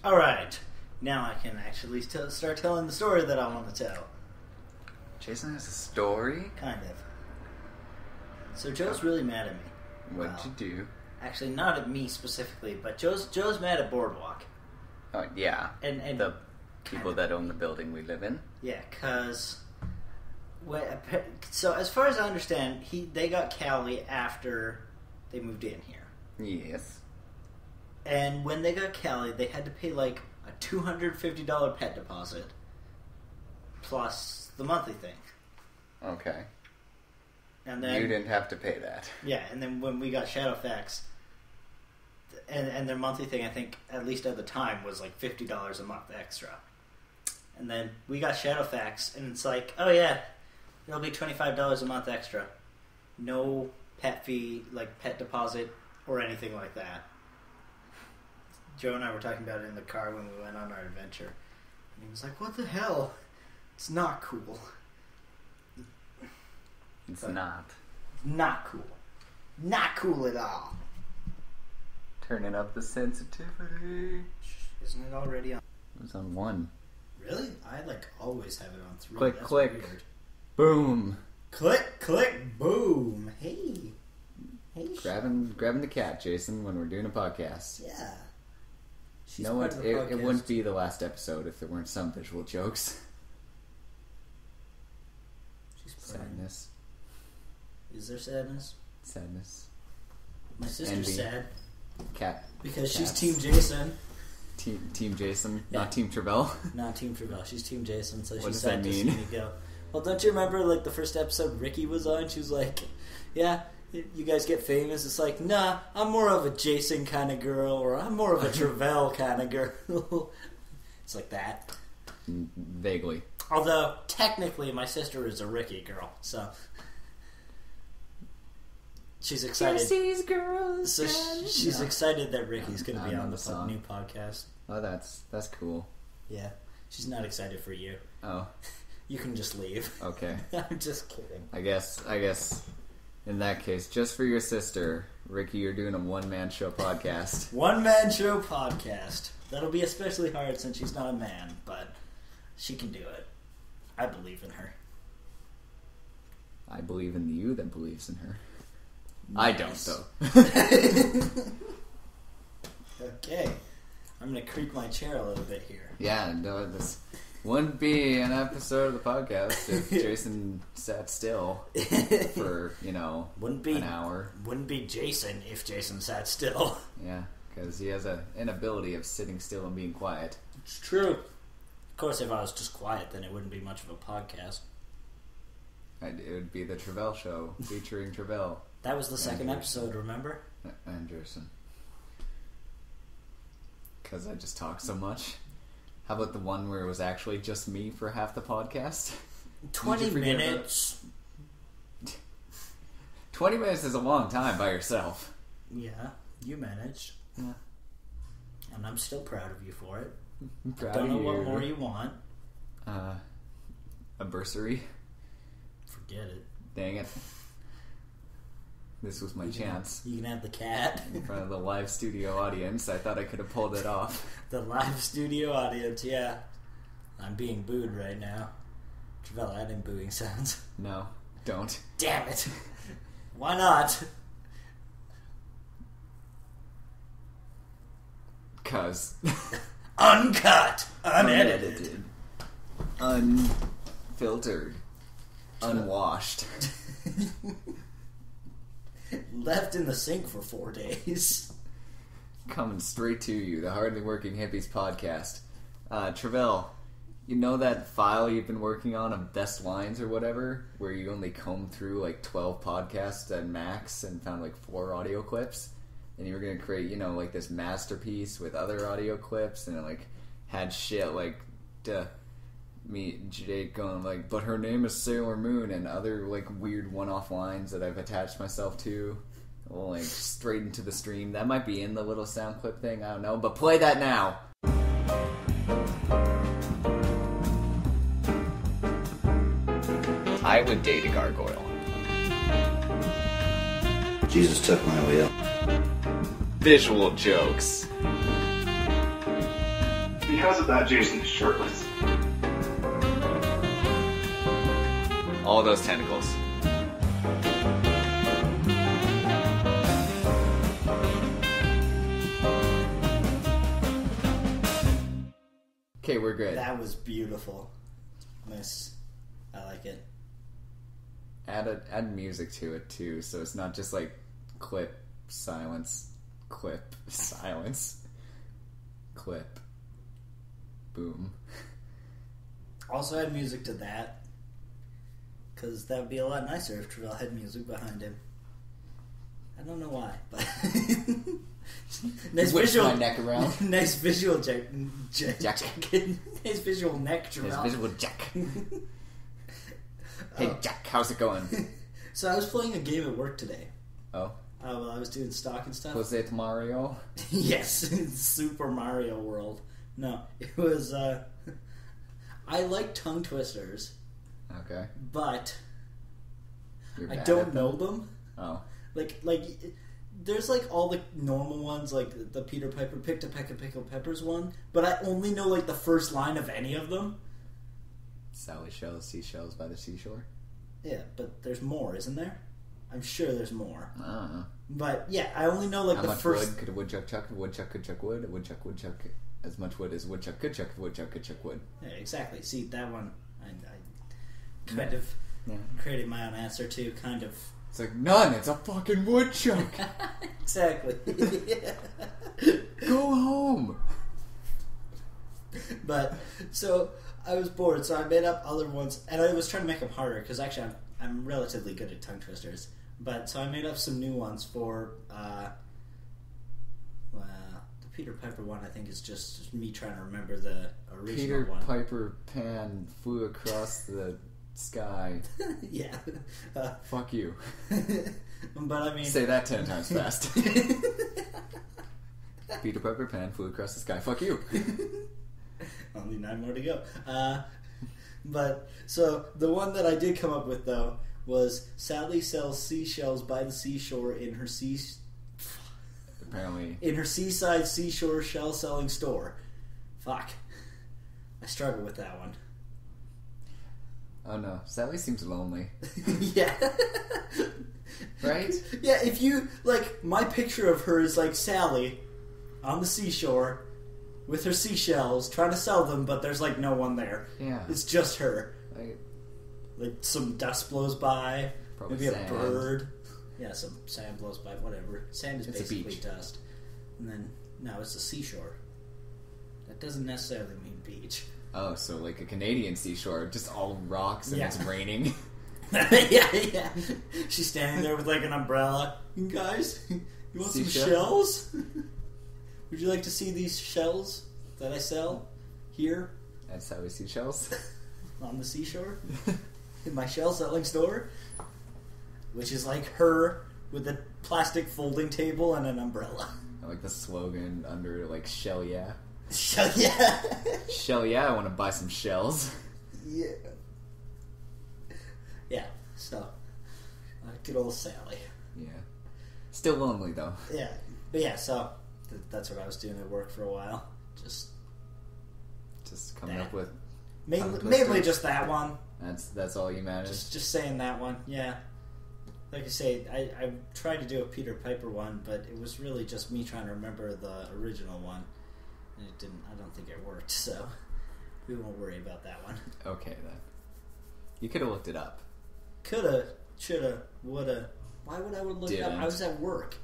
Alright, now I can actually start telling the story that I want to tell. Jason has a story? Kind of. So Joe's really mad at me. What did you do? Actually, not at me specifically, but Joe's mad at Boardwalk. Oh, yeah. And the people that own the building we live in? Yeah, because... So, as far as I understand, they got Callie after they moved in here. Yes. And when they got Callie, they had to pay like a $250 pet deposit plus the monthly thing. Okay. And then you didn't have to pay that. Yeah, and then when we got Shadowfax, and their monthly thing, I think, at least at the time, was like $50 a month extra. And then we got Shadowfax, and it's like, oh yeah, it'll be $25 a month extra. No pet fee, like pet deposit, or anything like that. Joe and I were talking about it in the car when we went on our adventure. And he was like, what the hell? It's not cool. It's not. Not cool. Not cool at all. Turning up the sensitivity. Isn't it already on? It was on 1. Really? I always have it on 3. Click, That's click. Weird. Boom. Click, click, boom. Hey. Grabbing the cat, Jason, when we're doing a podcast. Yeah. She's it wouldn't be the last episode if there weren't some visual jokes. Sadness. Is there sadness? Sadness. My sister's Envy. sad. Cat. Because she's Team Jason. Team Jason, yeah. Not Team Travell. Not Team Travell. She's Team Jason, so what she's does sad that to see mean? me go. Well, don't you remember like the first episode Ricky was on? She was like, yeah, you guys get famous. It's like, nah, I'm more of a Jason kind of girl, or I'm more of a Travell kind of girl. It's like that. Vaguely. Although, technically, my sister is a Ricky girl, so... She's excited. Jesse's girls. So she's excited that Ricky's going to be on the new podcast. Oh, that's cool. Yeah. She's not excited for you. Oh. You can just leave. Okay. I'm just kidding. I guess, in that case, just for your sister, Ricky, you're doing a one-man show podcast. One-man show podcast. That'll be especially hard since she's not a man, but she can do it. I believe in her. I believe in you that believes in her. Nice. I don't, though. Okay. I'm going to creak my chair a little bit here. Yeah, no, this wouldn't be an episode of the podcast if Jason sat still for, an hour. Wouldn't be Jason if Jason sat still. Yeah, because he has an inability of sitting still and being quiet. It's true. Of course, if I was just quiet, then it wouldn't be much of a podcast. It would be the Travell Show, featuring Travell. That was the second episode, remember? Anderson. Because I just talk so much. How about the one where it was actually just me for half the podcast? 20 minutes. 20 minutes is a long time by yourself. Yeah, you managed. Yeah. And I'm still proud of you for it. Proud Don't know of what you. more you want. A bursary. Forget it. Dang it. This was my chance. You can have the cat. In front of the live studio audience. I thought I could have pulled it off. The live studio audience, yeah. I'm being booed right now. Travell, add in booing sounds. No, don't. Damn it. Why not? 'Cause. Uncut. Unedited. Unfiltered. Unwashed. Left in the sink for 4 days. Coming straight to you, the Hardly Working Hippies podcast. Travell, you know that file you've been working on of best lines or whatever, where you only combed through like 12 podcasts at max and found like 4 audio clips? And you were going to create, like this masterpiece with other audio clips, and it like had shit like me, Jake going like, but her name is Sailor Moon, and other like weird one-off lines that I've attached myself to, like straight into the stream. That might be in the little sound clip thing, I don't know, but play that now. I would date a gargoyle. Jesus took my wheel. Visual jokes. because of that, Jason is shirtless. All those tentacles. Okay, we're good. That was beautiful. Nice. I like it. Add music to it too, so it's not just like clip, silence, clip, silence, clip, boom. Also add music to that, because that would be a lot nicer if Travell had music behind him. I don't know why, but nice visual. My neck around. Nice visual jack. Nice visual neck, Travell. Nice visual jack. Hey Jack, how's it going? So I was playing a game at work today. Oh. While I was doing stock and stuff. Was it Mario? Yes, Super Mario World. No, it was. I like tongue twisters. Okay. But You're I bad don't at know them. Oh. Like, there's like all the normal ones, like the Peter Piper picked a peck of pickled peppers one, but I only know like the first line of any of them. Sally shells seashells by the seashore. Yeah, but there's more, isn't there? I'm sure there's more. I don't know. But yeah, I only know like How the much first. wood could a woodchuck chuck? A woodchuck could chuck wood. A woodchuck would chuck as much wood as a woodchuck could chuck. A woodchuck could chuck wood. Yeah, exactly. See that one, I kind of created my own answer too. Kind of. It's like none. It's a fucking woodchuck. Exactly. Go home. But so I was bored, so I made up other ones, and I was trying to make them harder because actually I'm relatively good at tongue twisters. But so I made up some new ones for the Peter Piper one. I think is just me trying to remember the original Peter one. Piper Pan flew across the sky. Yeah. Fuck you. But I mean, Say that 10 times fast. Peter Piper Pan flew across the sky. Fuck you. Only 9 more to go. But so the one that I did come up with though was Sally sells seashells by the seashore in her seaside seashore shell selling store. Fuck. I struggle with that one. Oh no, Sally seems lonely. Yeah. Right? Yeah, if you like my picture of her is like Sally on the seashore with her seashells trying to sell them, but there's like no one there. Yeah. It's just her. Like some dust blows by, probably maybe sand. a bird. Yeah, some sand blows by, whatever. Sand is It's basically a beach. dust. And then, no, it's the seashore. That doesn't necessarily mean beach. Oh, so like a Canadian seashore, just all rocks and Yeah. it's raining. Yeah. She's standing there with like an umbrella. Guys, you want some shells? Would you like to see these shells that I sell here That's how we see shells. on the seashore? In my shell selling store? Which is like her with a plastic folding table and an umbrella. I like the slogan under like shell yeah. Shell, yeah. Shell yeah, I want to buy some shells. Yeah. Yeah, so. Good old Sally. Yeah. Still lonely though. Yeah. But yeah, so that's what I was doing at work for a while. Just coming up with mainly just that one. That's all you managed. Just saying that one, yeah. Like I say, I tried to do a Peter Piper one, but it was really just me trying to remember the original one. And it didn't. I don't think it worked, so we won't worry about that one. Okay then. You could have looked it up. Coulda, shoulda, woulda. Why would I look it up? I was at work.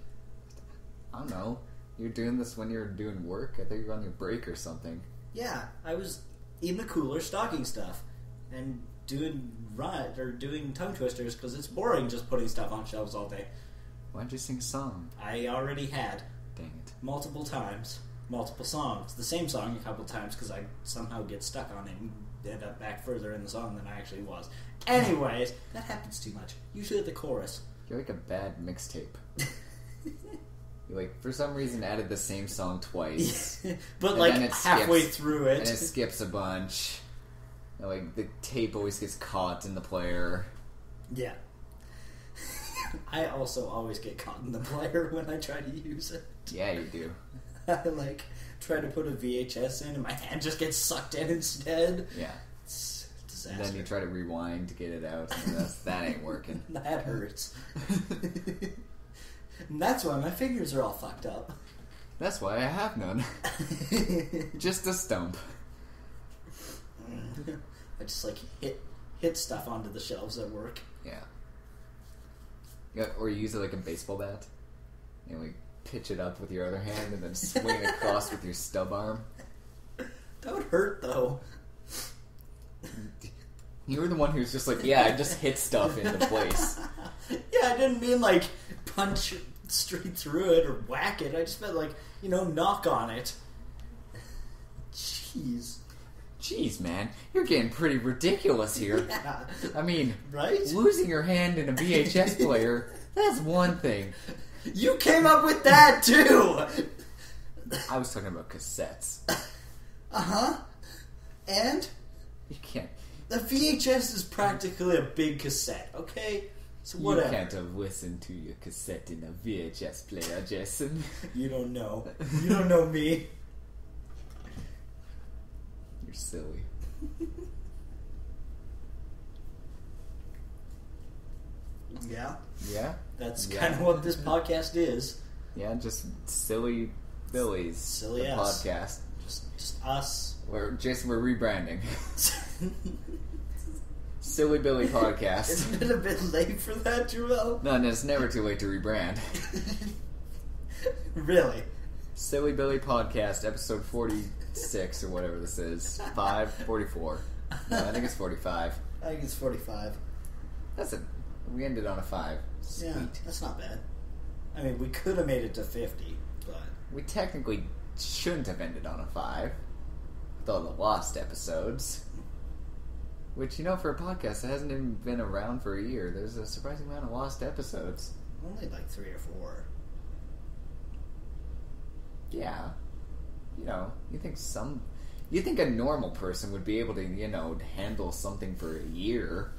I don't know. You're doing this when you're doing work? I thought you were on your break or something. Yeah, I was in the cooler stocking stuff and doing tongue twisters because it's boring just putting stuff on shelves all day. Why'd you sing a song? I already had. Dang it. Multiple times. Multiple songs. The same song a couple times because I somehow get stuck on it and end up back further in the song than I actually was. Anyways, that happens too much. Usually at the chorus. You're like a bad mixtape. You like for some reason added the same song twice. But and like then it halfway skips, through it. and it skips a bunch. And, like the tape always gets caught in the player. Yeah. I also always get caught in the player when I try to use it. Yeah, you do. I like try to put a VHS in and my hand just gets sucked in instead. Yeah. It's a disaster. And then you try to rewind to get it out, and that ain't working. That hurts. And that's why my fingers are all fucked up. That's why I have none. Just a stump. I just like hit stuff onto the shelves at work. Yeah, or you use it like a baseball bat. And like pitch it up with your other hand and then swing across with your stub arm. That would hurt though. You were the one who's just like, yeah, I just hit stuff into place. Yeah, I didn't mean like punch straight through it or whack it. I just meant like, knock on it. Jeez, man, you're getting pretty ridiculous here. Yeah. I mean, right? Losing your hand in a VHS player, that's one thing. You came up with that too! I was talking about cassettes. Uh-huh. And? You can't. The VHS is practically a big cassette, okay? So whatever. You can't have listened to your cassette in a VHS player, Jason. You don't know. You don't know me. You're silly. Yeah? Yeah? That's kind of what this podcast is. Yeah, just silly Billies. Silly the us. Podcast. Just us. Jason, we're rebranding. Silly Billy Podcast. Isn't it a bit late for that, Travell? No, it's never too late to rebrand. Really? Silly Billy Podcast, episode 46 or whatever this is. 44. No, I think it's 45. I think it's 45. That's it. We ended on a 5. Sweet. Yeah, that's not bad. I mean, we could have made it to 50, but... We technically shouldn't have ended on a 5. With all the lost episodes. Which, for a podcast that hasn't even been around for a year, there's a surprising amount of lost episodes. Only like 3 or 4. Yeah. You think a normal person would be able to, handle something for a year.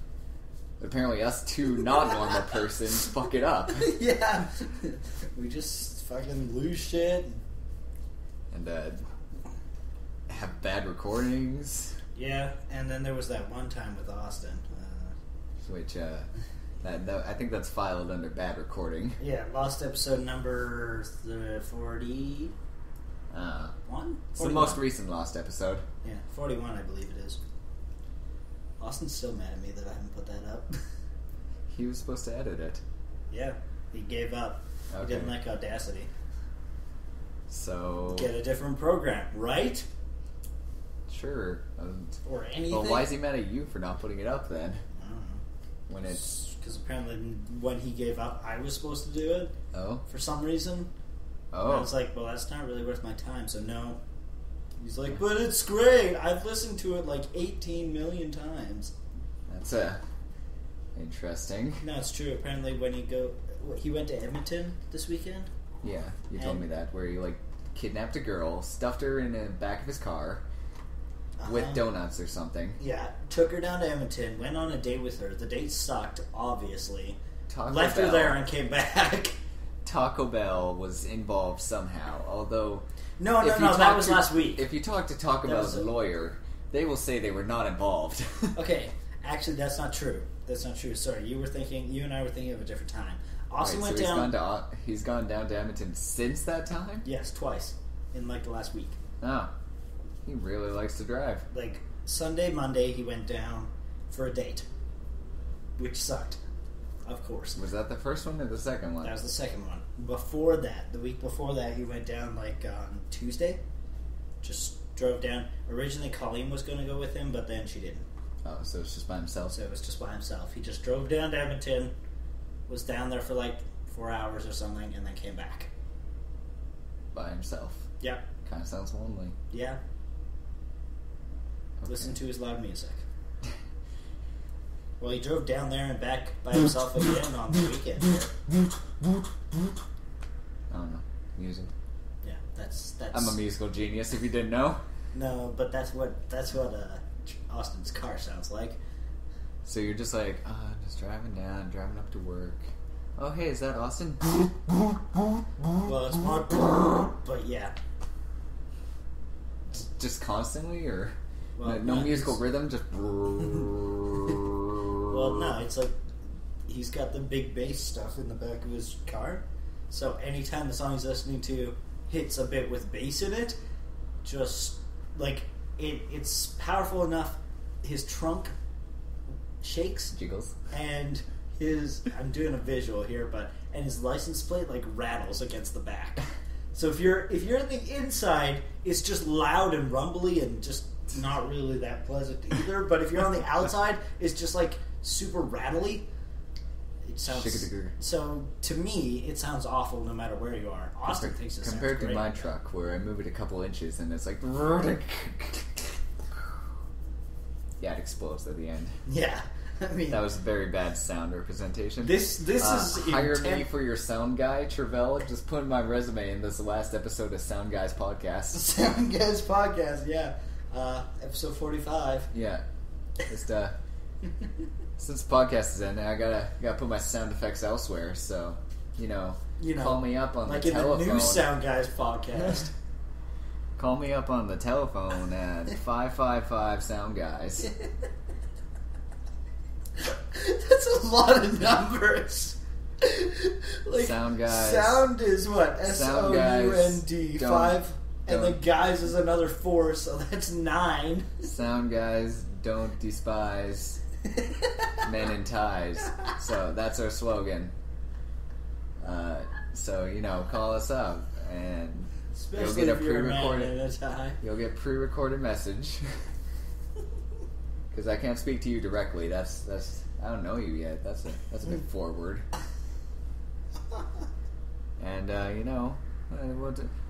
But apparently us two not-normal persons fuck it up. Yeah. We just fucking lose shit. And, have bad recordings. Yeah, and then there was that one time with Austin. Which, I think that's filed under bad recording. Yeah, lost episode number 40... One? It's the most recent lost episode. Yeah, 41 I believe it is. Austin's still mad at me that I haven't put that up. He was supposed to edit it. Yeah, he gave up. Okay. He didn't like Audacity. So... Get a different program, right? Sure. Or anything. Well, why is he mad at you for not putting it up then? I don't know. When it's... Because apparently when he gave up, I was supposed to do it. Oh? For some reason. Oh. And I was like, well, that's not really worth my time, so no. He's like, but it's great. I've listened to it like 18 million times. That's interesting. No, it's true. Apparently when he went to Edmonton this weekend. Yeah, you told me that. Where he, kidnapped a girl, stuffed her in the back of his car with donuts or something. Yeah, took her down to Edmonton, went on a date with her. The date sucked, obviously. Left her there and came back. Taco Bell was involved somehow, although... No, that was last week. If you talk to Taco Bell's lawyer, they will say they were not involved. Okay, actually that's not true. That's not true. Sorry, you and I were thinking of a different time. Austin went down... He's gone down to Edmonton since that time? Yes, twice. In the last week. Oh. He really likes to drive. Sunday, Monday, he went down for a date. Which sucked. Of course. Was that the first one or the second one? That was the second one. Before that, the week before that, he went down on Tuesday. Just drove down. Originally, Colleen was going to go with him, but then she didn't. Oh, so it's just by himself? So it was just by himself. He just drove down to Edmonton, was down there for 4 hours or something, and then came back. By himself? Yep. Kind of sounds lonely. Yeah. Okay. Listen to his loud music. Well, he drove down there and back by himself again on the weekend. I don't know. Music. Yeah, that's. I'm a musical genius. If you didn't know. No, but that's what Austin's car sounds like. So you're just just driving down, driving up to work. Oh, hey, is that Austin? Well, it's more, but yeah. just constantly, or Well, no musical rhythm? Just well, no, it's like he's got the big bass stuff in the back of his car. So anytime the song he's listening to hits a bit with bass in it, just like it's powerful enough. His trunk shakes, jiggles, and I'm doing a visual here, and his license plate like rattles against the back. So if you're in the inside, it's just loud and rumbly and just not really that pleasant either. But if you're on the outside, it's just like super rattly. It sounds so to me. It sounds awful no matter where you are. Austin thinks it compared sounds to great. my truck, where I move it a couple inches and it's like yeah, it explodes at the end. Yeah, I mean that was a very bad sound representation. This is hire me for your sound guy, Travell. Just put my resume in this last episode of Sound Guys podcast. Sound Guys podcast, yeah, episode 45. Yeah, just since the podcast is in, I gotta put my sound effects elsewhere. So you know, call me up on like the telephone. Like in the new Sound Guys podcast. Call me up on the telephone at 555 Sound Guys. That's a lot of numbers. Like, Sound Guys. Sound is what? SOUND. 5. And then guys is another 4, so that's 9. Sound Guys don't despise men in ties. So that's our slogan. So, call us up and especially you'll get a if you're pre-recorded. a man in a tie. You'll get pre-recorded message. Because I can't speak to you directly. That's I don't know you yet. That's a bit forward. And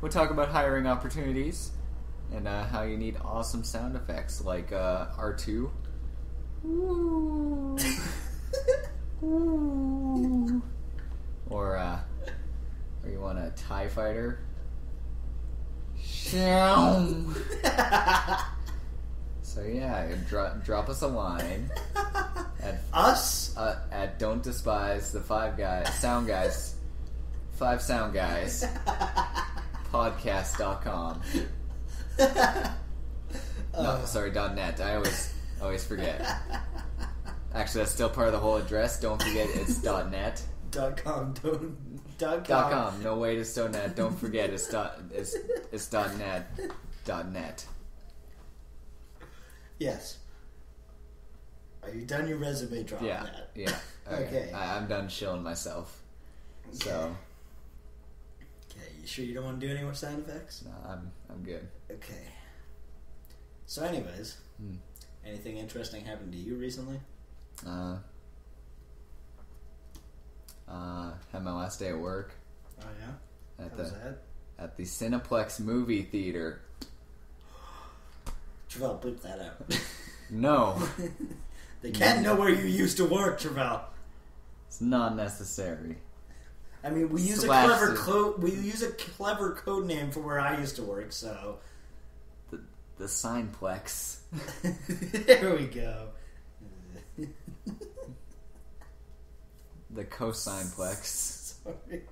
we'll talk about hiring opportunities and how you need awesome sound effects like R2. Ooh. Ooh. Or you want a TIE fighter? So yeah, drop us a line at us at Don't Despise the 5 Sound Guys podcast.com. No, sorry, .net. I always forget. Actually, that's still part of the whole address. Don't forget, it's .net. .com. .com. No wait, it's .net. Don't forget, it's .net. .net. Yes. Are you done your resume drop? Yeah. That? Yeah. Okay. I'm done shilling myself. Okay. So. Okay. You sure you don't want to do any more sound effects? No, I'm good. Okay. So, anyways, anything interesting happened to you recently? Had my last day at work. Oh yeah. At the Cineplex movie theater. Travell, bleep that out. No. They can't know where you used to work, Travell. It's not necessary. I mean, we use a clever code name for where I used to work, so the Cineplex. there we go. The Cosineplex. Sorry.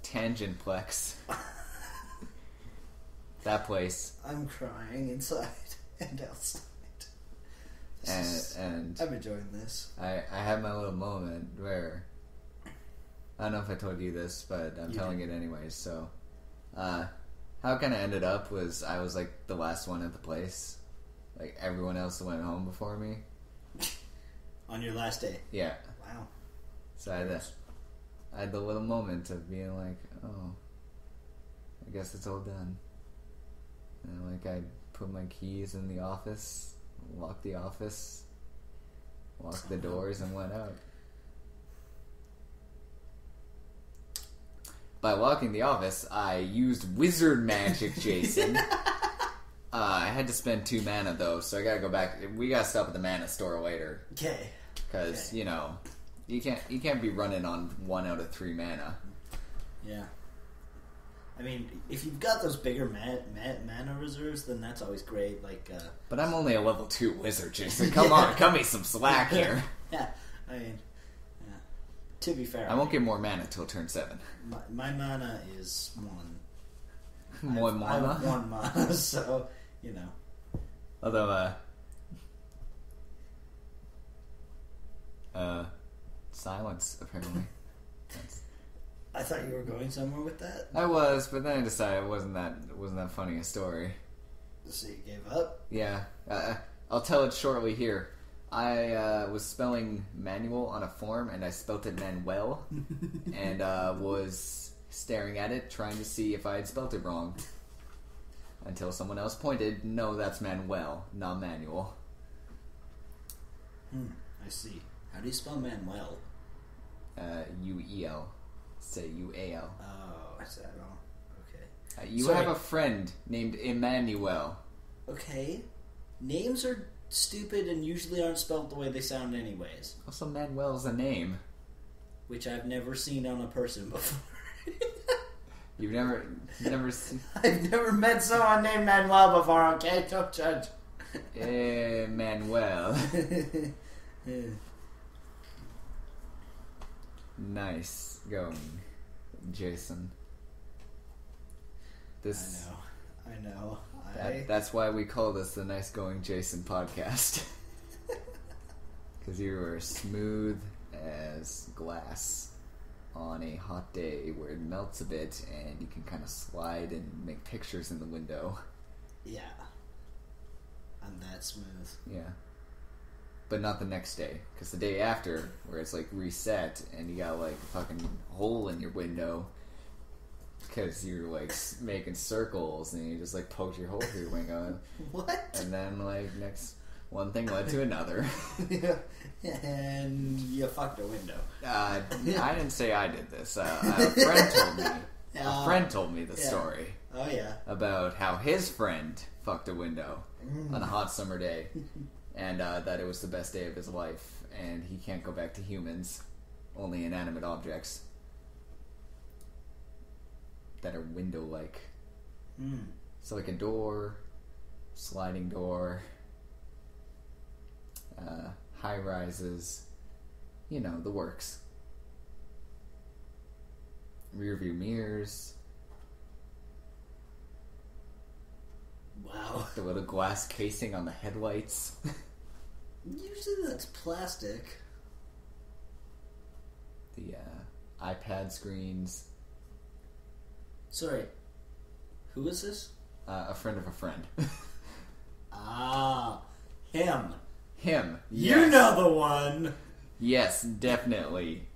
Tangentplex. That place. I'm crying inside and outside. And I'm enjoying this. I had my little moment where I don't know if I told you this, but I'm telling it anyways. So, how it kind of ended up was I was like the last one at the place. Like everyone else went home before me. On your last day? Yeah. Wow. So I had the little moment of being like, oh, I guess it's all done. And like I put my keys in the office, locked the office, locked the doors, and went out. By locking the office, I used wizard magic, Jason. I had to spend 2 mana though, so I gotta go back. We gotta stop at the mana store later. Okay. Because you can't be running on 1 out of 3 mana. Yeah. I mean, if you've got those bigger mana reserves, then that's always great. Like, but I'm only a level 2 wizard, Jason. Come on, cut me some slack here. Yeah, I mean, yeah. To be fair, I won't get more mana till turn 7. My mana is 1. Moi I mama. have one ma, so, you know. Although, silence, apparently. I thought you were going somewhere with that. I was, but then I decided it wasn't that funny a story. So you gave up? Yeah. I'll tell it shortly here. I was spelling manual on a form, and I spelt it Manuel, and was staring at it, trying to see if I had spelt it wrong. Until someone else pointed, no, that's Manuel, not manual. I see. How do you spell Manuel? U-E-L. Say U-A-L. Oh, I said it wrong. Okay. You Sorry. have a friend named Emmanuel. Okay. Names are stupid and usually aren't spelled the way they sound anyways. Also, Manuel's a name. Which I've never seen on a person before. You've never seen... I've never met someone named Manuel before, okay? Don't judge. Manuel. Nice going, Jason. I know. That's why we call this the Nice Going Jason podcast. Because you are smooth as glass on a hot day where it melts a bit and you can kind of slide and make pictures in the window. Yeah. I'm that smooth. Yeah. But not the next day. Because the day after, where it's like reset and you got like a fucking hole in your window because you're like making circles and you just like poked your hole through your window. What? And then like one thing led to another. Yeah. And you fucked a window. I didn't say I did this. A friend told me. A friend told me the story. Oh yeah. About how his friend fucked a window on a hot summer day. And that it was the best day of his life, and he can't go back to humans, only inanimate objects that are window-like. So like a door, sliding door, high-rises, you know, the works. Rear-view mirrors. Wow. The little glass casing on the headlights. Usually that's plastic. The iPad screens. Sorry. Who is this? A friend of a friend. Ah. Him. Him. You Yes. know the one. Yes, definitely.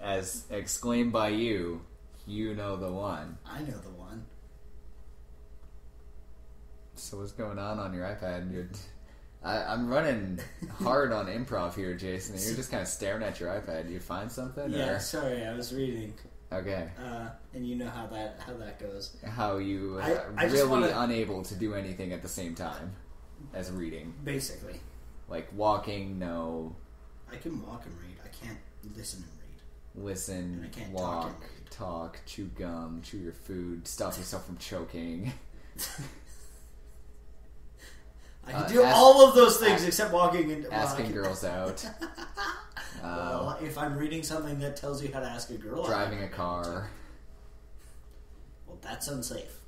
As exclaimed by you, you know the one. I know the one. So what's going on your iPad? I'm running hard on improv here, Jason, and you're just kind of staring at your iPad. Do you find something? Yeah, Or? sorry, I was reading. Okay. And you know how that goes. How you I just really wanna- unable to do anything at the same time as reading. Basically. Like walking, no. I can walk and read. I can't listen and read. Listen, And I can't walk, talk and read. talk, chew gum, chew your food, stop yourself from choking. I can do all of those things except walking and Asking girls out. Well, if I'm reading something that tells you how to ask a girl Driving out, a car. well, that's unsafe.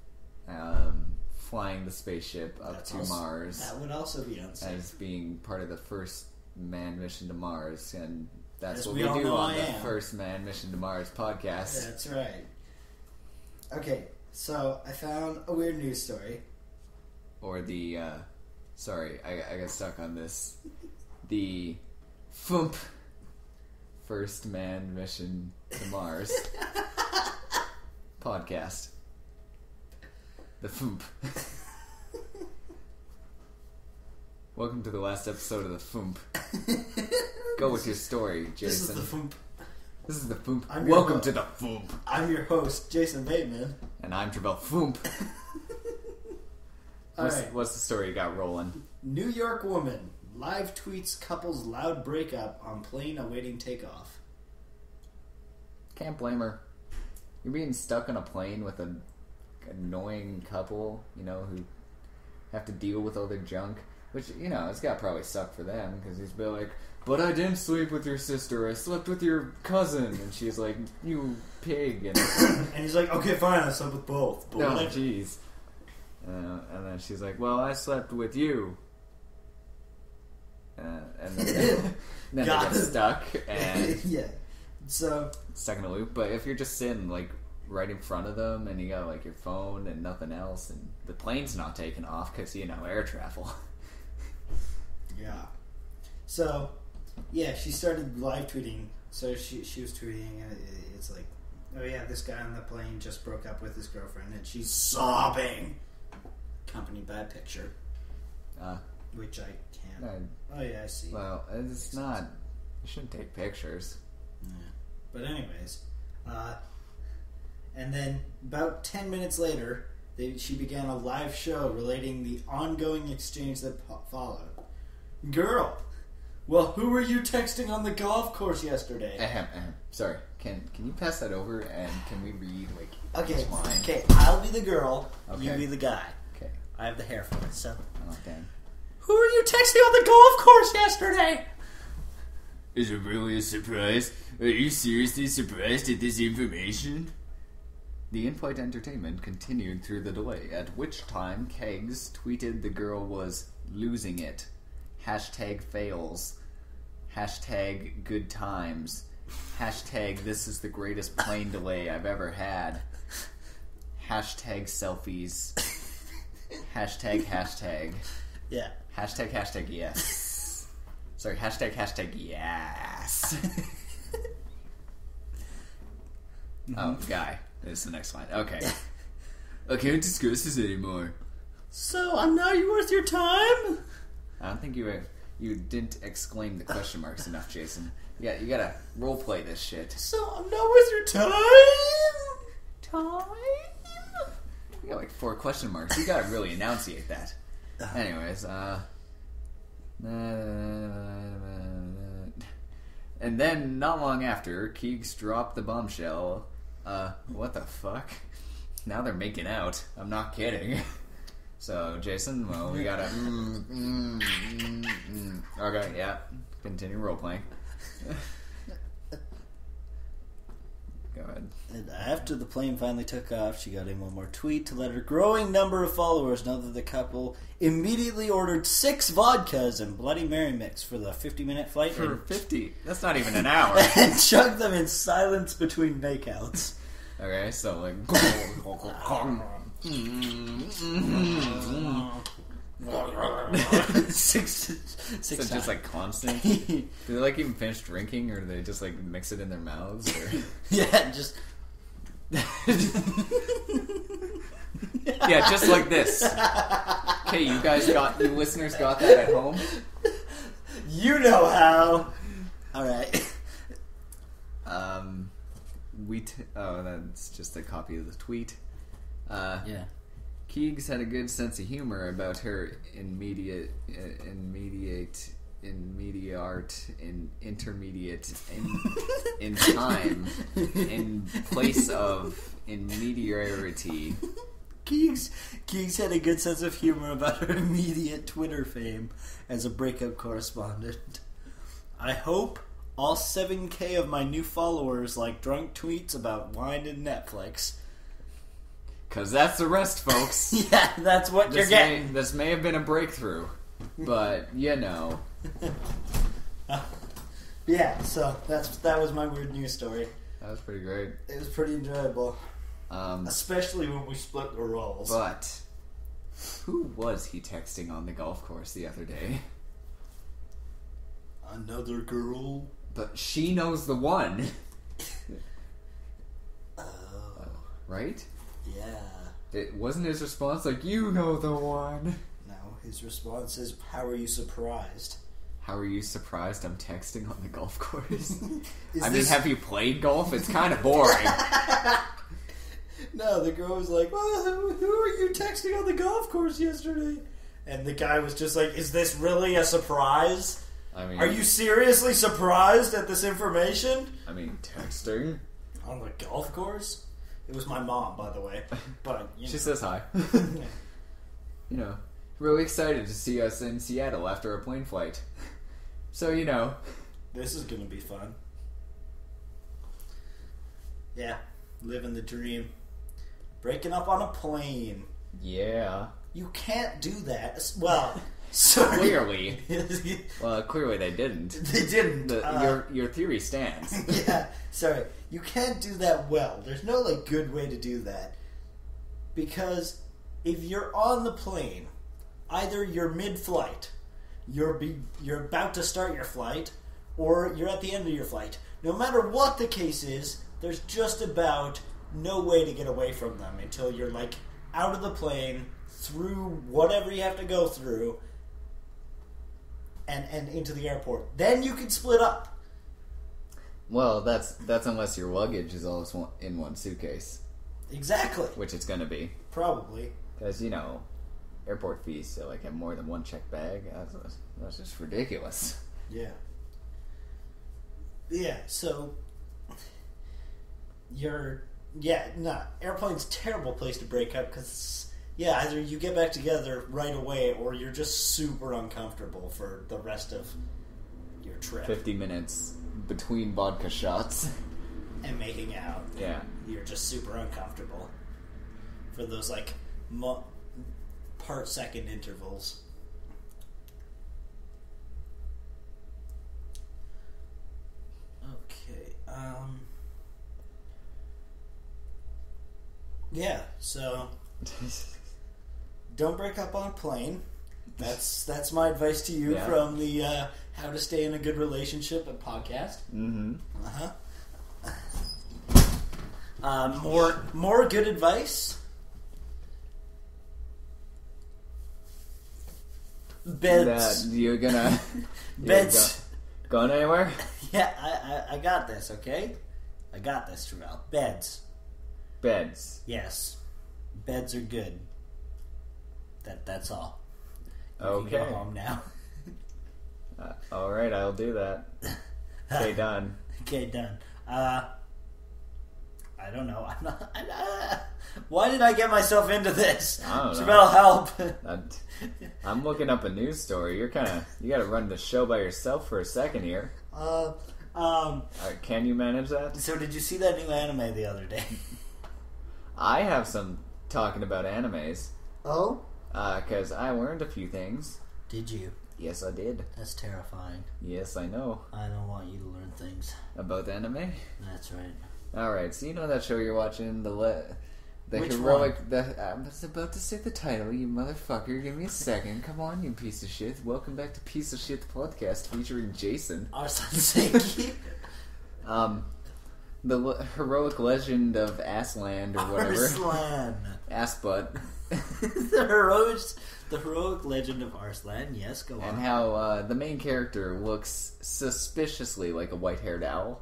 Flying the spaceship up That's to also- Mars That would also be unsafe. as being part of the first manned mission to Mars, and that's As what we we all do know on I the am. first manned mission to Mars podcast. That's right. Okay, so I found a weird news story. Or the sorry, I got stuck on this. The FUMP, first manned mission to Mars podcast. The FUMP. Welcome to the last episode of the FUMP. Go with your story, Jason. This is the FUMP. This is the FUMP. I'm your Welcome ho- to the FUMP. I'm your host, Jason Bateman. And I'm Travell FUMP. Alright. What's the story you got rolling? New York woman live tweets couple's loud breakup on plane awaiting takeoff. Can't blame her. You're being stuck on a plane with an annoying couple, you know, who have to deal with all their junk. Which, you know, it's got to probably suck for them, because he's been like, but I didn't sleep with your sister. I slept with your cousin. And she's like, you pig. And, and he's like, okay, fine, I slept with both. But no, jeez. And then she's like, well, I slept with you. And then they get stuck and yeah. So stuck in a loop. But if you're just sitting like right in front of them and you got like your phone and nothing else, and the plane's not taking off because air travel. Yeah. So yeah, she started live tweeting. So she was tweeting, and it's like, oh yeah, this guy on the plane just broke up with his girlfriend, and she's sobbing, accompanied by a picture. Which I can't. Oh yeah, I see. Well, it's not. You shouldn't take pictures. Yeah. But anyways, and then about 10 minutes later, she began a live show relating the ongoing exchange that followed. Girl, well, who were you texting on the golf course yesterday? Sorry, can you pass that over and can we read Okay, each line? Okay, I'll be the girl. Okay. You be the guy. Okay. I have the hair for it. So. Oh dang. Who were you texting on the golf course yesterday? Is it really a surprise? Are you seriously surprised at this information? The in-flight entertainment continued through the delay, at which time Kegs tweeted the girl was losing it. #fails. #good times. #this is the greatest plane delay I've ever had. #selfies. #. Yeah. #, yes. Sorry, #, yes. Oh, guy. This is the next line. Okay. I can't discuss this anymore. So, I'm not worth your time? I don't think you didn't exclaim the question marks enough, Jason. Yeah, you gotta roleplay this shit. So, I'm not worth your time? You got like 4 question marks. You gotta really enunciate that. Anyways, and then, not long after, Keegs dropped the bombshell. What the fuck? Now they're making out. I'm not kidding. So, Jason, well, we gotta... Okay, yeah. Continue role-playing. Go ahead. And after the plane finally took off, she got in one more tweet to let her growing number of followers know that the couple immediately ordered 6 vodkas and Bloody Mary mix for the 50-minute flight. For 50? That's not even an hour. And chugged them in silence between makeouts. Okay, so like... six So times. just like constant? Do they like even finish drinking, or do they just like mix it in their mouths? Or... Yeah, just... Yeah, just like this. Okay, you listeners got that at home? You know how. Alright. That's just a copy of the tweet. Yeah. Keegs had a good sense of humor about her intermediate, in time, in place of intermediarity. Keegs had a good sense of humor about her immediate Twitter fame as a breakout correspondent. I hope all 7K of my new followers like drunk tweets about wine and Netflix. Because that's the rest, folks. Yeah, that's what you're getting. This may have been a breakthrough, but you know. Yeah, so that was my weird news story. That was pretty great. It was pretty enjoyable. Especially when we split the roles. But who was he texting on the golf course the other day? Another girl. But she knows the one. Oh. Right? Yeah. It wasn't his response like, you know the one. No, his response is, how are you surprised? How are you surprised I'm texting on the golf course? I mean, have you played golf? It's kind of boring. No, the girl was like, well, who were you texting on the golf course yesterday? And the guy was just like, is this really a surprise? I mean, are you seriously surprised at this information? I mean, texting? On the golf course? It was my mom, by the way. But she says hi. Really excited to see us in Seattle after a plane flight. So, you know. This is going to be fun. Yeah, living the dream. Breaking up on a plane. Yeah. You can't do that. Well, sorry. Clearly. Well, clearly they didn't. They didn't. Your theory stands. Yeah, sorry. You can't do that well. There's no, like, good way to do that. Because if you're on the plane, either you're mid-flight, you're about to start your flight, or you're at the end of your flight. No matter what the case is, there's just about no way to get away from them until you're, like, out of the plane, through whatever you have to go through, and into the airport. Then you can split up. Well, that's unless your luggage is all in one suitcase. Exactly. Which it's going to be. Probably. Because, you know, airport fees to, like, have more than one checked bag. That's just ridiculous. Yeah. Yeah, so... airplane's a terrible place to break up because, either you get back together right away or you're just super uncomfortable for the rest of your trip. 50 minutes between vodka shots. And making out. Yeah. You're just super uncomfortable for those, like, part-second intervals. Okay, yeah, so don't break up on a plane. That's my advice to you from the How to Stay in a Good Relationship podcast. Mm-hmm. More good advice. Beds. You're gonna Beds. Going anywhere? Yeah, I got this. Okay, I got this, Travell. Beds. Yes. Beds are good. That's all. You okay. can go home now. All right, I'll do that. Okay, done. Okay, done. I don't know. I'm not. Why did I get myself into this? I don't know. Travell, help. I'm looking up a news story. You got to run the show by yourself for a second here. Can you manage that? So, did you see that new anime the other day? I have some talking about animes. Oh? Because I learned a few things. Did you? Yes, I did. That's terrifying. Yes, I know. I don't want you to learn things. About the anime? That's right. Alright, so you know that show you're watching, the Which heroic... one? I was about to say the title, you motherfucker. Give me a second. Come on, you piece of shit. Welcome back to Piece of Shit the podcast featuring Jason. Arsenseki. The heroic legend of Assland or whatever. Arslan. Assbutt. The heroic legend of Arslan. Yes, go on. And how the main character looks suspiciously like a white-haired owl.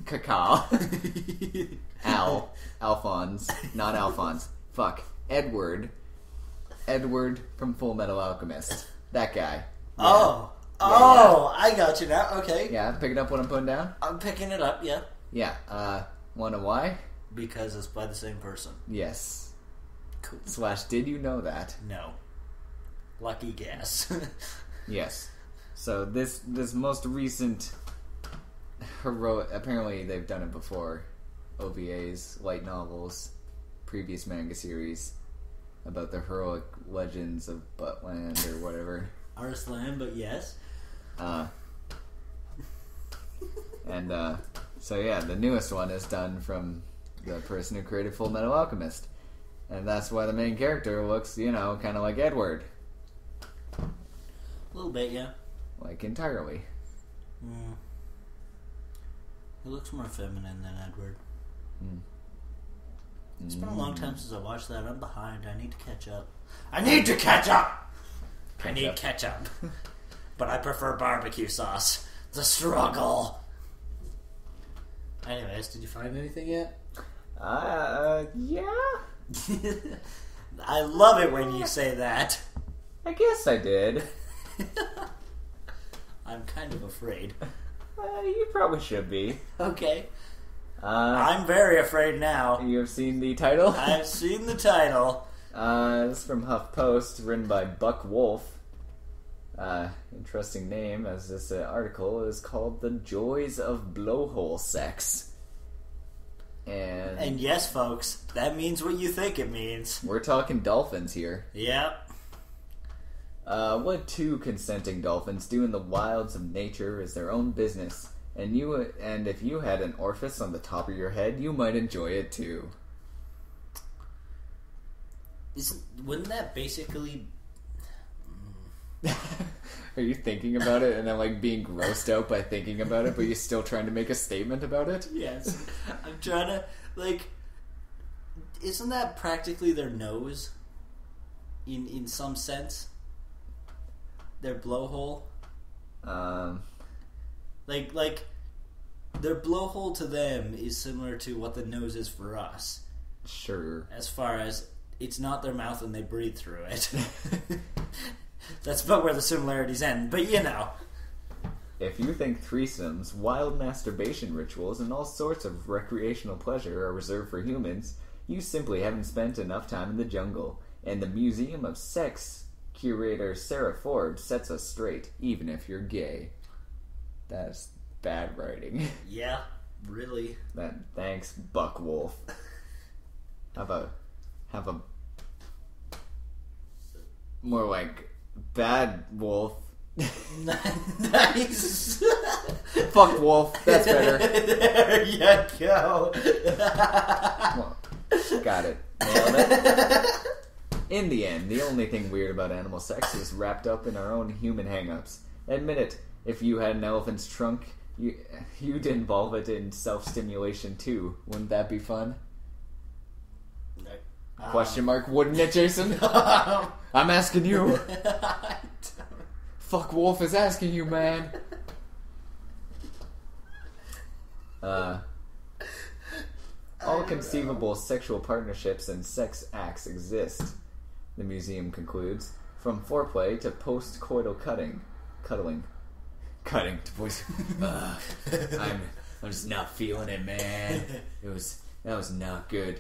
Cacao. Alphonse. Not Alphonse. Fuck. Edward from Full Metal Alchemist. That guy. Yeah. Oh, I got you now. Okay. Yeah, picking up what I'm putting down? I'm picking it up, yeah. Yeah. Wanna know why? Because it's by the same person. Yes. Cool. / did you know that? No. Lucky guess. Yes. So this most recent heroic... Apparently they've done it before. OVAs, light novels, previous manga series about the heroic legends of Buttland or whatever. Arslan, but yes. So yeah, the newest one is done from the person who created Full Metal Alchemist. And that's why the main character looks, kind of like Edward. A little bit, yeah. Like, entirely. Mm. He looks more feminine than Edward. Mm. It's been a long time since I watched that. I'm behind. I need to catch up. I need ketchup. But I prefer barbecue sauce. The struggle. Anyways, did you find anything yet? Yeah. I love it when you say that. I guess I did. I'm kind of afraid. You probably should be. Okay. I'm very afraid now. You have seen the title? I've seen the title. This is from HuffPost, written by Buck Wolf. Interesting name, as this article is called "The Joys of Blowhole Sex." And yes, folks, that means what you think it means. We're talking dolphins here. Yep. What two consenting dolphins do in the wilds of nature is their own business, and if you had an orifice on the top of your head, you might enjoy it too. Wouldn't that basically... Are you thinking about it and then like being grossed out by thinking about it, but you're still trying to make a statement about it? Yes. I'm trying to, isn't that practically their nose? In some sense? Their blowhole? Like, their blowhole to them is similar to what the nose is for us. Sure. As far as it's not their mouth and they breathe through it. That's about where the similarities end, but you know. If you think threesomes, wild masturbation rituals, and all sorts of recreational pleasure are reserved for humans, you simply haven't spent enough time in the jungle. And the Museum of Sex curator Sarah Forbes sets us straight, even if you're gay. That's bad writing. Yeah, really. Thanks, Buck Wolf. Have a more like bad wolf. Nice. Fuck wolf. That's better. There you go. Well, got it. Nailed it. In the end, the only thing weird about animal sex is wrapped up in our own human hang-ups. Admit it, if you had an elephant's trunk, you'd involve it in self-stimulation too. Wouldn't that be fun? Question mark, wouldn't it, Jason? I'm asking you. Fuck Wolf is asking you, man. All conceivable sexual partnerships and sex acts exist, the museum concludes, from foreplay to post-coital cuddling to voice. I'm just not feeling it, man. That was not good.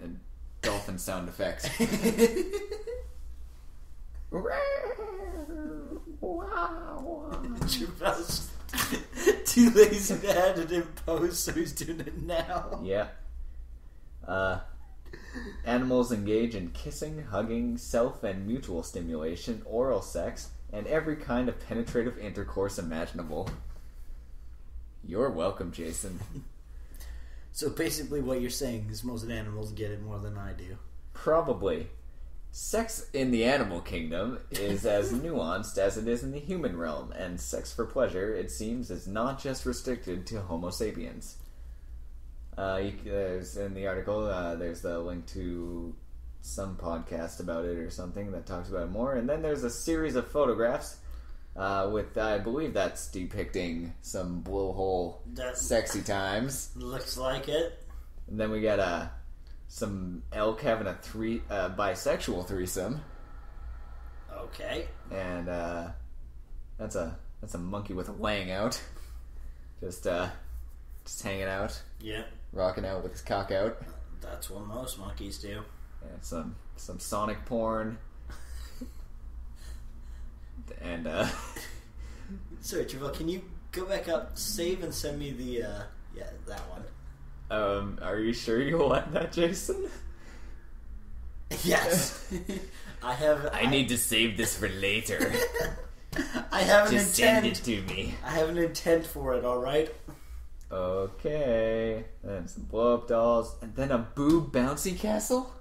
And dolphin sound effects. Travell's too lazy to add it in post, so he's doing it now. Yeah. Animals engage in kissing, hugging, self and mutual stimulation, oral sex, and every kind of penetrative intercourse imaginable. You're welcome, Jason. So basically what you're saying is most animals get it more than I do. Probably. Sex in the animal kingdom is as nuanced as it is in the human realm, and sex for pleasure, it seems, is not just restricted to Homo sapiens. There's in the article, there's the link to some podcast about it or something that talks about it more, and then there's a series of photographs with, I believe that's depicting some blowhole sexy times. Looks like it. And then we got some elk having a bisexual threesome. Okay. And that's a monkey with a laying out. Just hanging out. Yeah. Rocking out with his cock out. That's what most monkeys do. And some Sonic porn. And Sorry, Travell, can you go back up, save, and send me the that one? Are you sure you want that, Jason? Yes. I need to save this for later. I have an Just intent. send it to me. I have an intent for it, alright? Okay. And some blow-up dolls. And then a boob bouncy castle?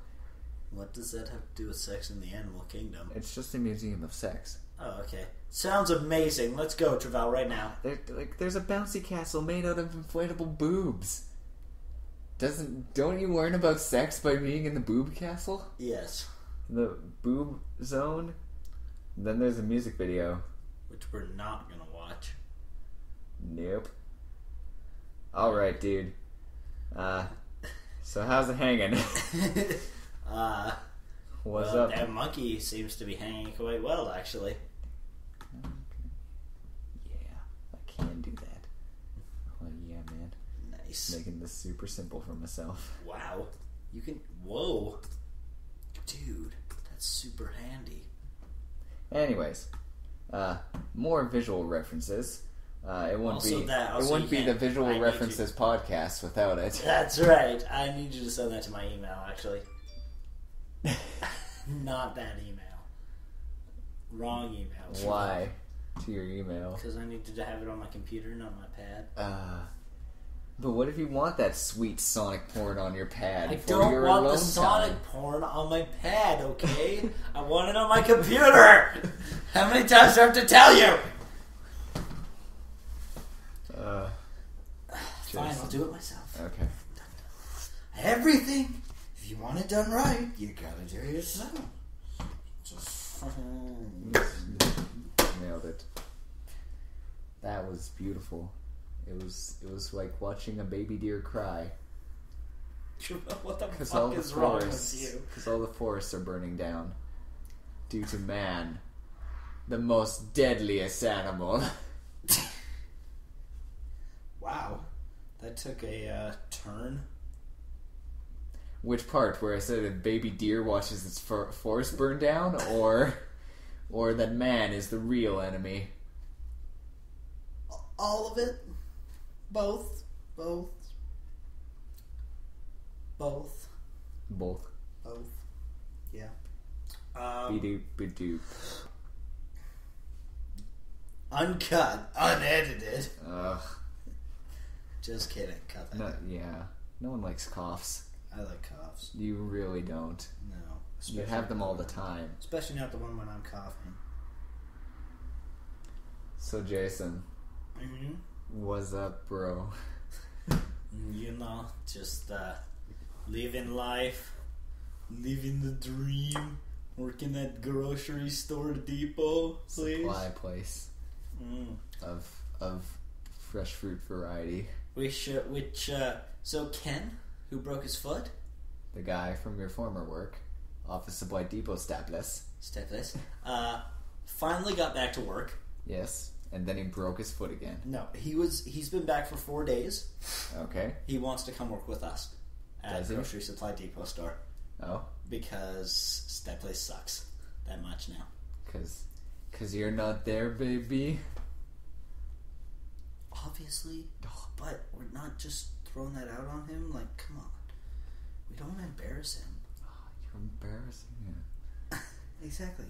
What does that have to do with sex in the animal kingdom? It's just a museum of sex. Oh, okay. Sounds amazing. Let's go, Travell, right now. There's a bouncy castle made out of inflatable boobs. Don't you learn about sex by being in the boob castle? Yes. The boob zone? Then there's a music video. Which we're not gonna watch. Nope. Alright, dude. So how's it hanging? What's up? That monkey seems to be hanging quite well, actually. Yeah, I can do that. Oh yeah, man. Nice. Making this super simple for myself. Wow. You can... Whoa. Dude, that's super handy. Anyways, more visual references. It wouldn't Also be that, also it wouldn't you be the can't- visual I need references podcast without it. That's right. I need you to send that to my email, actually. Not that email. Wrong email. Why? To your email. Because I needed to have it on my computer, not my pad. But what if you want that sweet Sonic porn on your pad? I for don't your want the alone Sonic time? porn on my pad, okay? I want it on my computer! How many times do I have to tell you? Fine, I'll do it myself. Okay. Everything, if you want it done right, you gotta do it yourself. Just Nailed it. That was beautiful. It was like watching a baby deer cry. what the Because all fuck the is wrong with forests, you? because all the forests are burning down due to man, the most deadliest animal. Wow, that took a turn. Which part? Where I said a baby deer watches its forest burn down, or that man is the real enemy? All of it? Both? Yeah. Be-doop, be-doop. Uncut, unedited. Ugh. Just kidding. Cut that. No, yeah. No one likes coughs. I like coughs. You really don't. No. You have them all the time. Especially not the one when I'm coughing. So, Jason, Mm-hmm. what's up, bro? You know, just living life, living the dream, working at grocery store depot, please. Supply place of fresh fruit variety. So Ken, who broke his foot, The guy from your former work, Office Supply Depot Staples. finally got back to work. Yes, and then he broke his foot again. No, he's been back for 4 days. Okay. He wants to come work with us at Does he? Grocery Supply Depot store Oh, because that place sucks that much now. cause you're not there, baby. Obviously, but we're not just throwing that out on him. Like, come on, we don't want to embarrass him. Oh, you're embarrassing him. Exactly.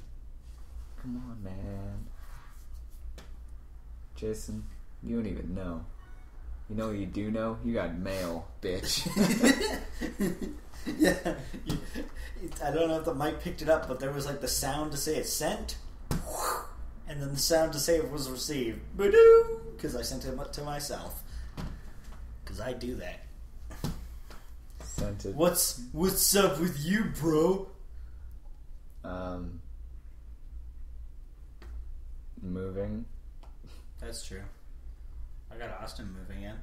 Come on, man. Jason, you don't even know. You know what you do know? You got mail, bitch. Yeah, I don't know if the mic picked it up, but there was like the sound to say it sent, and then the sound to say it was received. Ba-doo! Because I sent it to myself. Because I do that. Sent it. What's up with you, bro? Moving. That's true. I got Austin moving in.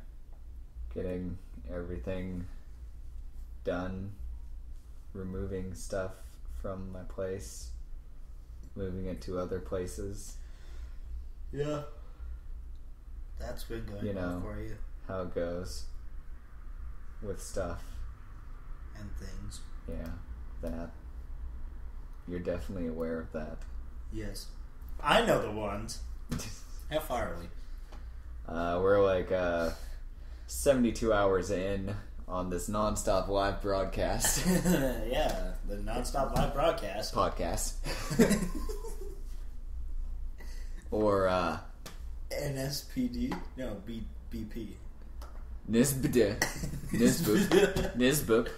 Getting everything done. Removing stuff from my place. Moving it to other places. Yeah. That's been going You know. well for you. How it goes. With stuff. And things. Yeah. That. You're definitely aware of that. Yes. I know the ones. How far are we? We're like 72 hours in on this non-stop live broadcast. Yeah, the non-stop live broadcast. Podcast. Or NSPD? No, BP. Nisbd. Nisboop.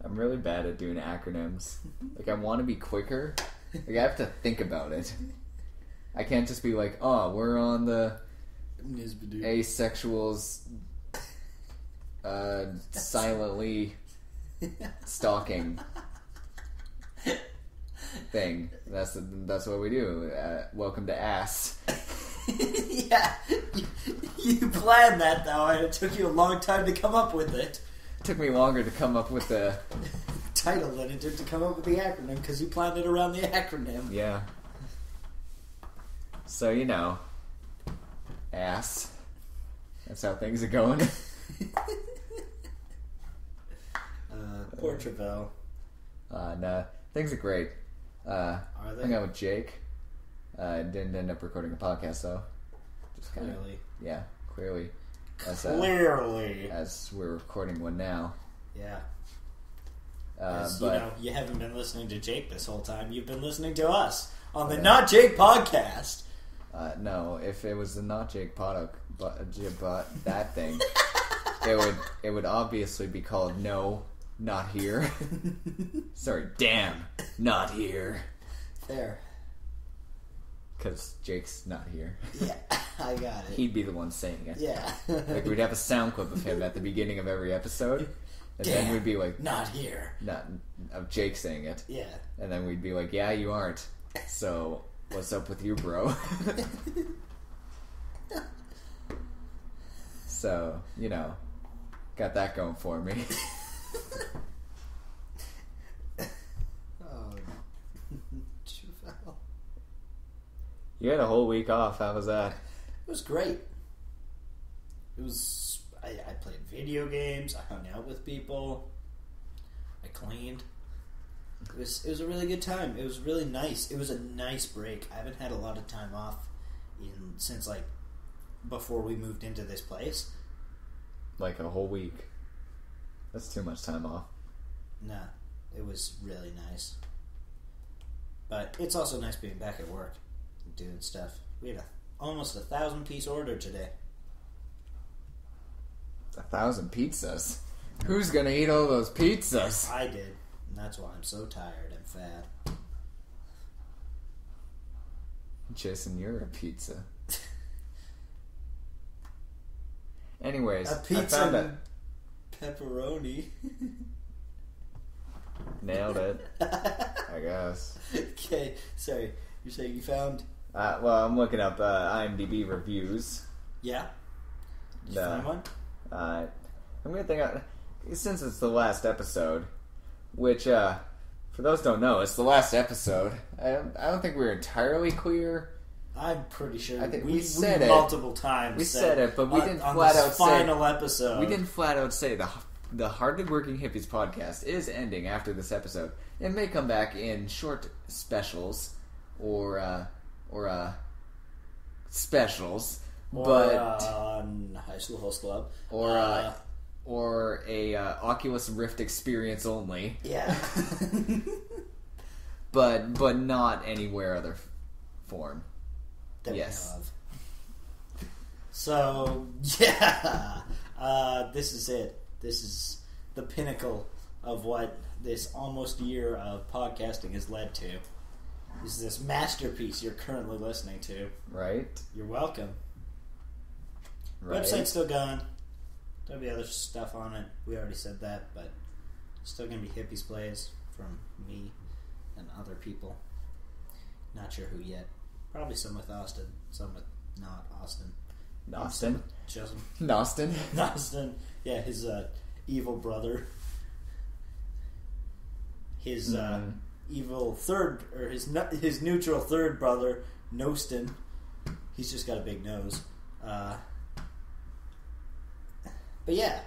I'm really bad at doing acronyms. Like, I want to be quicker. Like, I have to think about it. I can't just be like, oh, we're on the asexuals silently stalking thing. That's what we do. Welcome to Ass. Yeah, you planned that though, and it took you a long time to come up with it. It took me longer to come up with the title than it did to come up with the acronym, because you planned it around the acronym. Yeah. So, you know, ass. That's how things are going. Poor Travell. No, things are great. Are they? Hung out with Jake. Didn't end up recording a podcast though. Just kind of, Clearly. yeah, clearly. Clearly. As we're recording one now. Yeah. But you haven't been listening to Jake this whole time. You've been listening to us on the Not Jake podcast. no, if it was the Not Jake product, but that thing, it would obviously be called No, Not Here. Sorry, damn, not here. Fair. Because Jake's not here. Yeah, I got it. He'd be the one saying it. Yeah. Like we'd have a sound clip of him at the beginning of every episode, and then we'd be like, not here. not of Jake saying it. Yeah. And then we'd be like, yeah, you aren't. So, what's up with you, bro? So, got that going for me. Oh, Travell. You had a whole week off. How was that? It was great. It was. I played video games. I hung out with people. I cleaned. It was a really good time. It was really nice. It was a nice break. I haven't had a lot of time off since like before we moved into this place. Like a whole week. That's too much time off. Nah, it was really nice. But it's also nice being back at work and doing stuff. We had almost 1,000-piece order today. 1,000 pizzas? Who's gonna eat all those pizzas? I did, and that's why I'm so tired and fat. Jason, you're a pizza. Anyways, A pizza I found it. and pepperoni. Nailed it. I guess. Okay, sorry. You're saying you found... Well, I'm looking up IMDb reviews. Yeah? Did you find one? I'm gonna think since it's the last episode, which for those who don't know, it's the last episode. I don't think we're entirely clear. I'm pretty sure. I think we said it multiple times. We said it, but we didn't on flat this out final say. episode. We didn't flat out say the Hardly Working Hippies podcast is ending after this episode. It may come back in short specials or specials, but High School Host Club or a Oculus Rift experience only. Yeah. but not anywhere other form. That Yes. we know of. So yeah, this is it. This is the pinnacle of what this almost year of podcasting has led to. This is this masterpiece you're currently listening to. Right. You're welcome. Right. Website's still going. There'll be other stuff on it. We already said that, but still going to be Hippies plays from me and other people. Not sure who yet. Probably some with Austin, some with not Austin. Nostin. Justin. Nostin. Austin. Yeah, his evil brother. His evil third, or his neutral third brother, Nostin. He's just got a big nose. But yeah.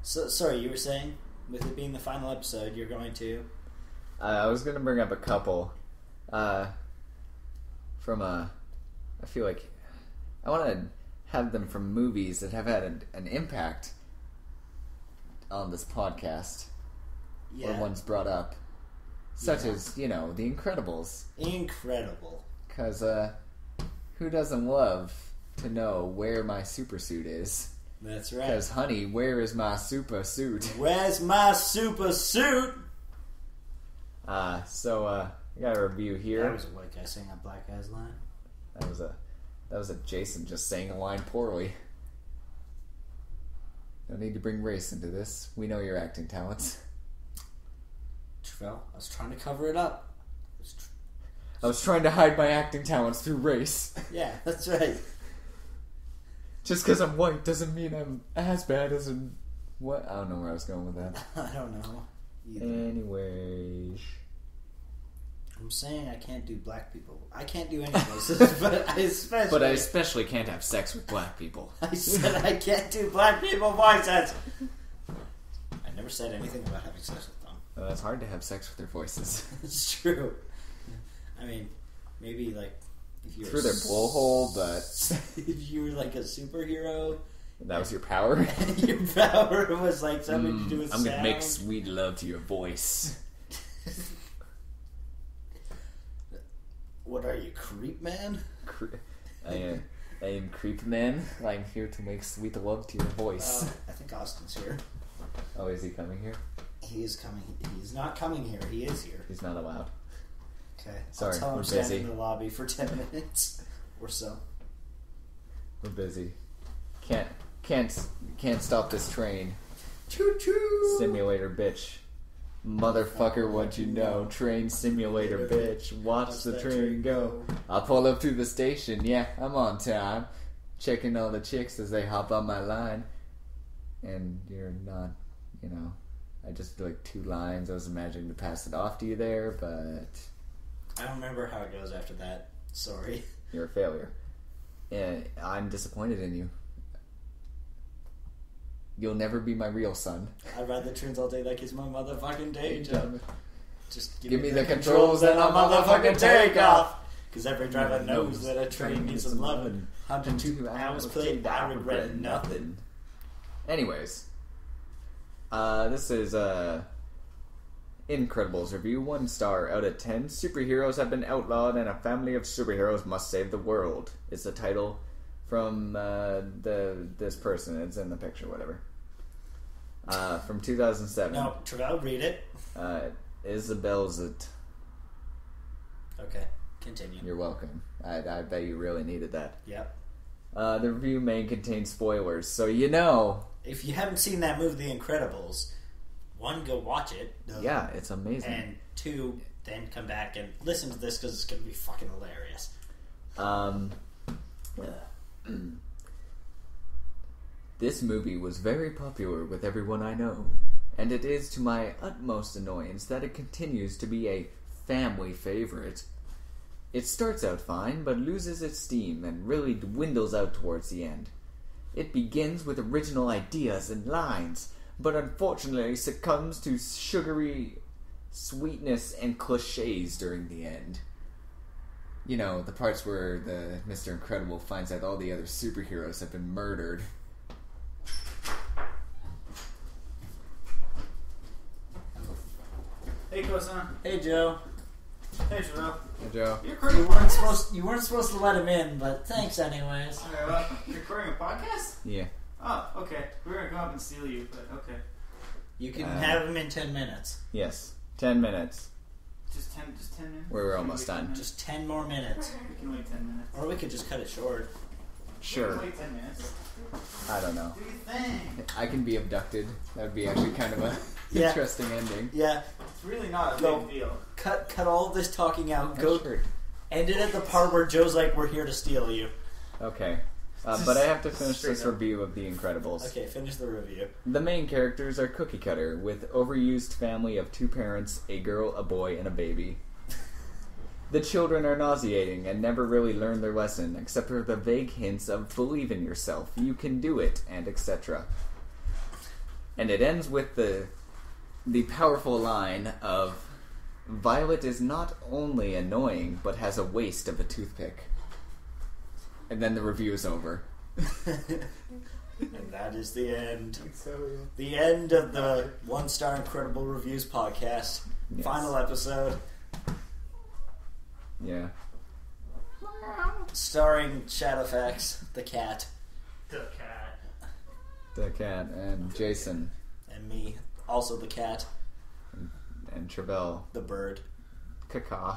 So sorry, you were saying with it being the final episode, you're going to. I was going to bring up a couple. From I feel like I want to have them from movies that have had an impact on this podcast. Yeah. Or ones brought up. Such as, The Incredibles. Incredible. Because who doesn't love to know where my super suit is? That's right. Because, honey, where is my super suit? Where's my super suit? So I got a review here. That was a white guy saying a black guy's line. That was a Jason just saying a line poorly. No need to bring race into this. We know your acting talents. Travell, I was trying to cover it up. I was trying to hide my acting talents through race. Yeah, that's right. Just because I'm white doesn't mean I'm as bad as what? I don't know where I was going with that. I don't know either. Anyways. I'm saying I can't do black people. I can't do any voices, but I especially can't have sex with black people. I said I can't do black people voices. I never said anything about having sex with them. It's hard to have sex with their voices. It's true. I mean, maybe like if you were Through their blowhole, but if you were like a superhero, that was your power. and your power was like something to do with I'm sound. gonna make sweet love to your voice. What are you, creep man? I am Creep Man. I'm here to make sweet love to your voice. I think Austin's here. Oh, is he coming here? He is coming. He's not coming here. He is here. He's not allowed. Okay. Sorry, I'll tell him we're stand busy. in the lobby for 10 minutes or so. We're busy. Can't stop this train. Choo choo. Simulator bitch. Motherfucker, what you know? Train simulator bitch. Watch the train go. I'll pull up to the station. Yeah, I'm on time. Checking all the chicks as they hop on my line. And you're not, I just like 2 lines. I was imagining to pass it off to you there, but I don't remember how it goes after that. Sorry. you're a failure. Yeah, I'm disappointed in you. You'll never be my real son. I ride the trains all day like it's my motherfucking day job. Just Give me the controls and I'll motherfucking take off. Because every driver knows that a train needs some loving. 102 hours played, I regret nothing. Anyways, this is Incredibles review. 1 star out of 10. Superheroes have been outlawed and a family of superheroes must save the world. It's the title from this person. It's in the picture, whatever. From 2007. No, Travell, read it. Isabel's it. Okay, continue. You're welcome. I bet you really needed that. Yep. The review may contain spoilers, so If you haven't seen that movie, The Incredibles, 1, go watch it. Yeah, it's amazing. And 2, then come back and listen to this because it's going to be fucking hilarious. This movie was very popular with everyone I know, and it is to my utmost annoyance that it continues to be a family favorite. It starts out fine, but loses its steam and really dwindles out towards the end. It begins with original ideas and lines, but unfortunately succumbs to sugary sweetness and cliches during the end. The parts where the Mr. Incredible finds out all the other superheroes have been murdered. Hey, Kosan. Hey, Joe. Hey, Travell. Hey, Joe. You're recording. You weren't supposed to let him in, but thanks anyways. Okay, you're recording a podcast? Yeah. Oh, okay. We're gonna come up and steal you, but okay. You can have him in 10 minutes. Yes. 10 minutes. Just 10 minutes. We're almost done. Just 10 more minutes. We can wait 10 minutes. Or we could just cut it short. We Sure. can wait 10 minutes. I don't know. Do your thing. I can be abducted. That would be actually kind of a Yeah. interesting ending. Yeah, It's really not a Go. big deal. cut all of this talking out. Yeah, Go sure. end it at the part where Joe's like, "We're here to steal you." Okay. But I have to finish Straight this up. review of The Incredibles. Okay, finish the review. The main characters are cookie cutter, with overused family of 2 parents, a girl, a boy, and a baby. The children are nauseating and never really learn their lesson, except for the vague hints of believe in yourself, you can do it, and etc. And it ends with the powerful line of Violet is not only annoying, but has a waist of a toothpick. And then the review is over. And that is the end. So, yeah. The end of the 1-star Incredible Reviews podcast. Yes. Final episode. Yeah. Starring Shadowfax, the cat, The cat. The cat and Jason and me, also the cat, and Travell. the bird. Caca.